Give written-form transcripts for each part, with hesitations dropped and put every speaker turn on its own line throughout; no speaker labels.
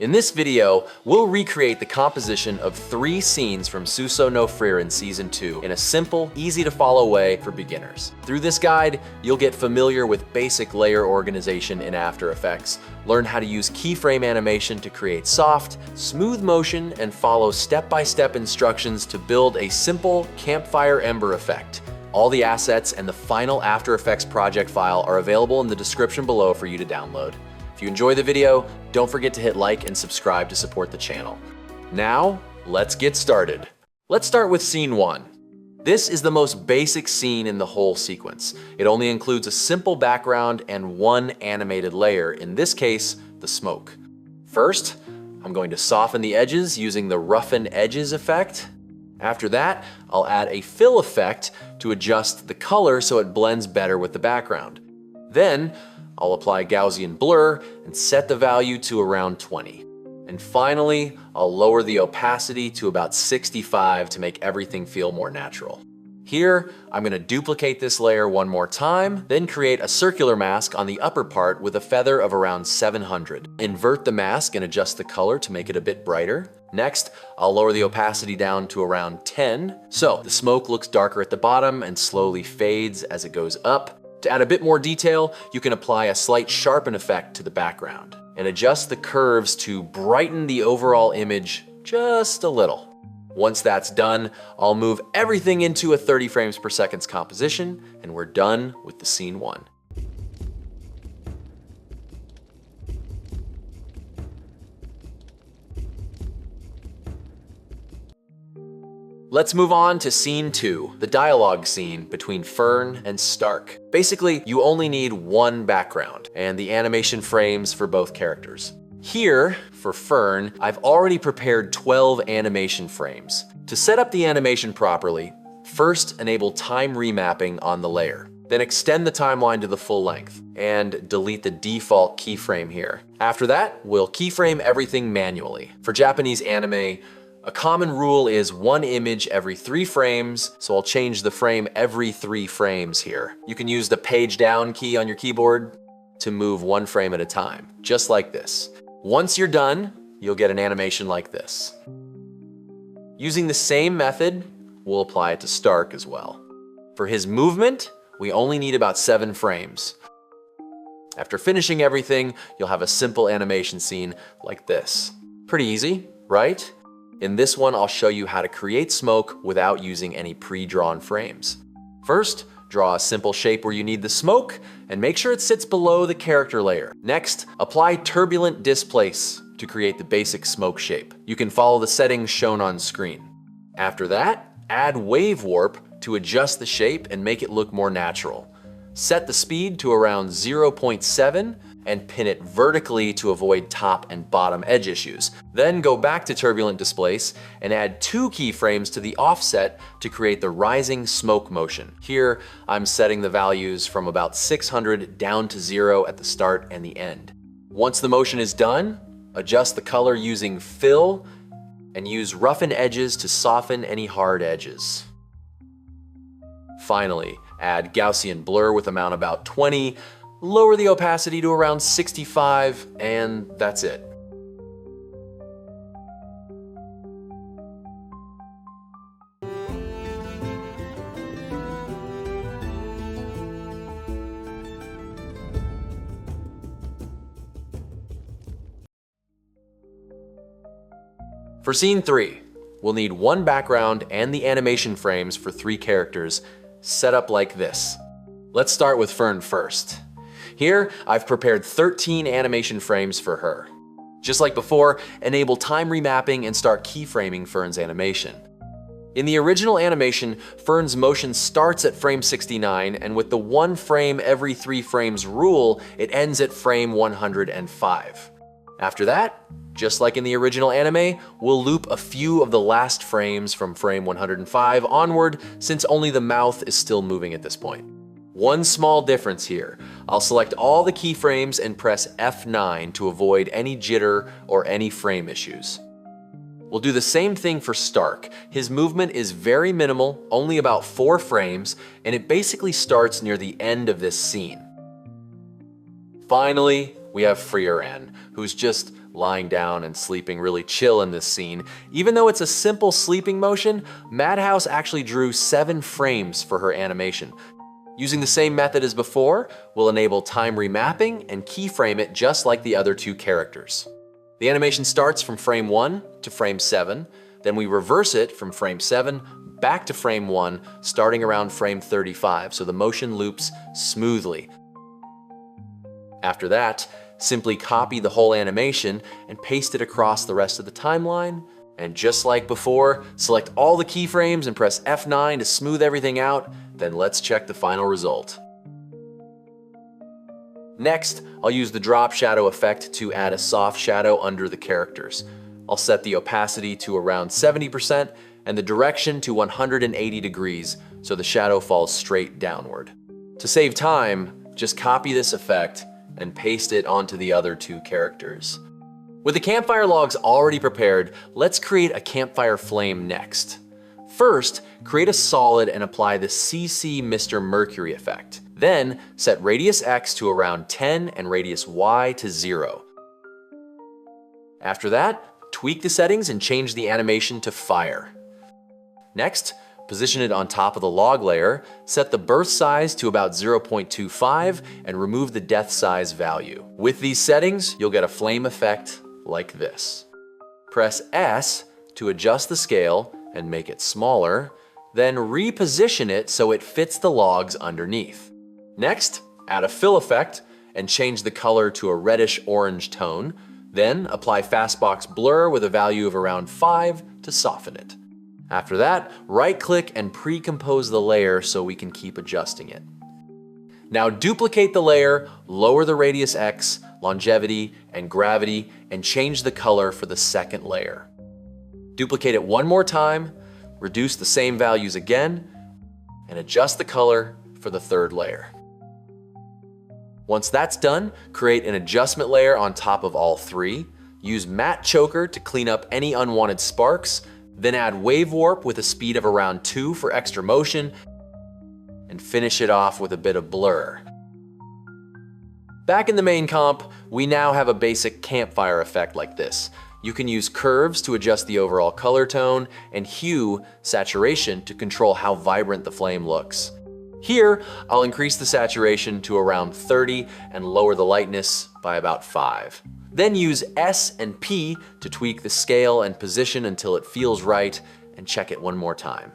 In this video, we'll recreate the composition of 3 scenes from Suso no Frieren Season 2 in a simple, easy to follow way for beginners. Through this guide, you'll get familiar with basic layer organization in After Effects, learn how to use keyframe animation to create soft, smooth motion, and follow step-by-step instructions to build a simple campfire ember effect. All the assets and the final After Effects project file are available in the description below for you to download. If you enjoy the video, don't forget to hit like and subscribe to support the channel. Now, let's get started. Let's start with scene 1. This is the most basic scene in the whole sequence. It only includes a simple background and 1 animated layer, in this case, the smoke. First, I'm going to soften the edges using the roughen edges effect. After that, I'll add a fill effect to adjust the color so it blends better with the background. Then, I'll apply Gaussian blur and set the value to around 20. And finally, I'll lower the opacity to about 65 to make everything feel more natural. Here, I'm gonna duplicate this layer one more time, then create a circular mask on the upper part with a feather of around 700. Invert the mask and adjust the color to make it a bit brighter. Next, I'll lower the opacity down to around 10. So the smoke looks darker at the bottom and slowly fades as it goes up. To add a bit more detail, you can apply a slight sharpen effect to the background and adjust the curves to brighten the overall image just a little. Once that's done, I'll move everything into a 30 frames per second composition, and we're done with the scene 1. Let's move on to scene 2, the dialogue scene between Fern and Stark. Basically, you only need 1 background and the animation frames for both characters. Here, for Fern, I've already prepared 12 animation frames. To set up the animation properly, first enable time remapping on the layer. Then extend the timeline to the full length and delete the default keyframe here. After that, we'll keyframe everything manually. For Japanese anime, a common rule is 1 image every 3 frames, so I'll change the frame every 3 frames here. You can use the page down key on your keyboard to move 1 frame at a time, just like this. Once you're done, you'll get an animation like this. Using the same method, we'll apply it to Stark as well. For his movement, we only need about 7 frames. After finishing everything, you'll have a simple animation scene like this. Pretty easy, right? In this one, I'll show you how to create smoke without using any pre-drawn frames. First, draw a simple shape where you need the smoke and make sure it sits below the character layer. Next, apply turbulent displace to create the basic smoke shape. You can follow the settings shown on screen. After that, add wave warp to adjust the shape and make it look more natural. Set the speed to around 0.7 and pin it vertically to avoid top and bottom edge issues. Then go back to turbulent displace and add 2 keyframes to the offset to create the rising smoke motion. Here, I'm setting the values from about 600 down to 0 at the start and the end. Once the motion is done, adjust the color using fill and use roughen edges to soften any hard edges. Finally, add Gaussian blur with amount about 20, lower the opacity to around 65, and that's it. For scene 3, we'll need 1 background and the animation frames for 3 characters set up like this. Let's start with Fern first. Here, I've prepared 13 animation frames for her. Just like before, enable time remapping and start keyframing Fern's animation. In the original animation, Fern's motion starts at frame 69, and with the 1 frame every 3 frames rule, it ends at frame 105. After that, just like in the original anime, we'll loop a few of the last frames from frame 105 onward, since only the mouth is still moving at this point. One small difference here. I'll select all the keyframes and press F9 to avoid any jitter or any frame issues. We'll do the same thing for Stark. His movement is very minimal, only about 4 frames, and it basically starts near the end of this scene. Finally, we have Frieren, who's just lying down and sleeping really chill in this scene. Even though it's a simple sleeping motion, Madhouse actually drew 7 frames for her animation. Using the same method as before, we'll enable time remapping and keyframe it just like the other 2 characters. The animation starts from frame 1 to frame 7, then we reverse it from frame 7 back to frame 1, starting around frame 35, so the motion loops smoothly. After that, simply copy the whole animation and paste it across the rest of the timeline. And just like before, select all the keyframes and press F9 to smooth everything out, then let's check the final result. Next, I'll use the drop shadow effect to add a soft shadow under the characters. I'll set the opacity to around 70% and the direction to 180 degrees so the shadow falls straight downward. To save time, just copy this effect and paste it onto the other 2 characters. With the campfire logs already prepared, let's create a campfire flame next. First, create a solid and apply the CC Mr. Mercury effect. Then, set radius X to around 10 and radius Y to 0. After that, tweak the settings and change the animation to fire. Next, position it on top of the log layer, set the burst size to about 0.25, and remove the depth size value. With these settings, you'll get a flame effect like this. Press S to adjust the scale and make it smaller, then reposition it so it fits the logs underneath. Next, add a fill effect and change the color to a reddish-orange tone, then apply Fastbox Blur with a value of around 5 to soften it. After that, right-click and pre-compose the layer so we can keep adjusting it. Now duplicate the layer, lower the radius X, longevity, and gravity, and change the color for the second layer. Duplicate it one more time, reduce the same values again, and adjust the color for the third layer. Once that's done, create an adjustment layer on top of all 3, use Matte Choker to clean up any unwanted sparks, then add Wave Warp with a speed of around 2 for extra motion, and finish it off with a bit of blur. Back in the main comp, we now have a basic campfire effect like this. You can use curves to adjust the overall color tone, and hue, saturation, to control how vibrant the flame looks. Here, I'll increase the saturation to around 30 and lower the lightness by about 5. Then use S and P to tweak the scale and position until it feels right, and check it one more time.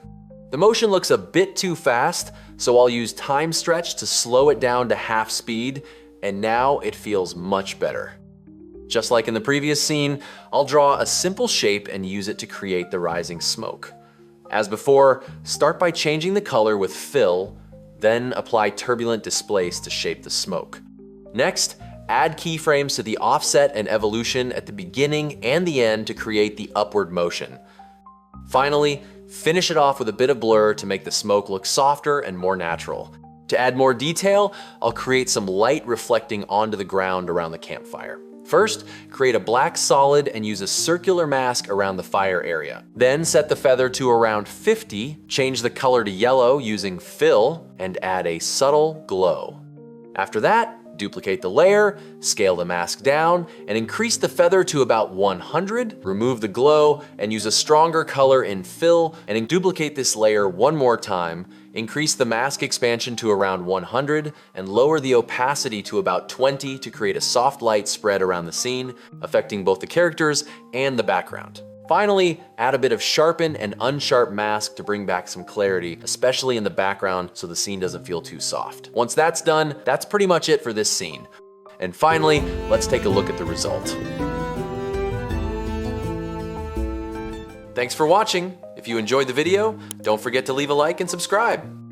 The motion looks a bit too fast, so I'll use time stretch to slow it down to half speed, and now it feels much better. Just like in the previous scene, I'll draw a simple shape and use it to create the rising smoke. As before, start by changing the color with fill, then apply turbulent displace to shape the smoke. Next, add keyframes to the offset and evolution at the beginning and the end to create the upward motion. Finally, finish it off with a bit of blur to make the smoke look softer and more natural. To add more detail, I'll create some light reflecting onto the ground around the campfire. First, create a black solid and use a circular mask around the fire area. Then set the feather to around 50, change the color to yellow using fill, and add a subtle glow. After that, duplicate the layer, scale the mask down, and increase the feather to about 100, remove the glow, and use a stronger color in fill, and duplicate this layer one more time, increase the mask expansion to around 100, and lower the opacity to about 20 to create a soft light spread around the scene, affecting both the characters and the background. Finally, add a bit of sharpen and unsharp mask to bring back some clarity, especially in the background so the scene doesn't feel too soft. Once that's done, that's pretty much it for this scene. And finally, let's take a look at the result. Thanks for watching. If you enjoyed the video, don't forget to leave a like and subscribe.